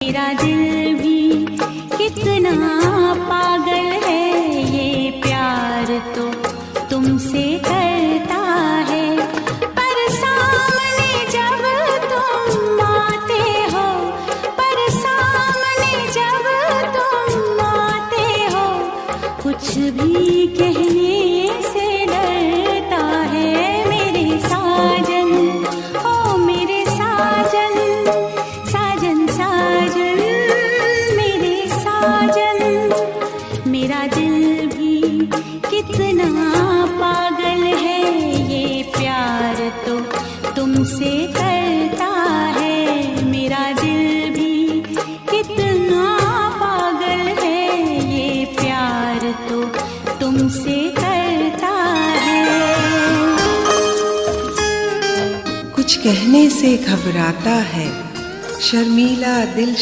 मेरा दिल भी कितना पागल है, ये प्यार तो तुमसे करता है। पर सामने जब तुम आते हो, पर सामने जब तुम आते हो, कुछ भी कहने से डरता है मेरे साजन। ओ मेरे साजन, साजन साजन मेरे साजन। मेरा दिल भी कितना पागल है, ये प्यार तो तुमसे करता है। मेरा दिल भी कितना पागल है, ये प्यार तो तुमसे करता है। कुछ कहने से घबराता है, शर्मीला दिल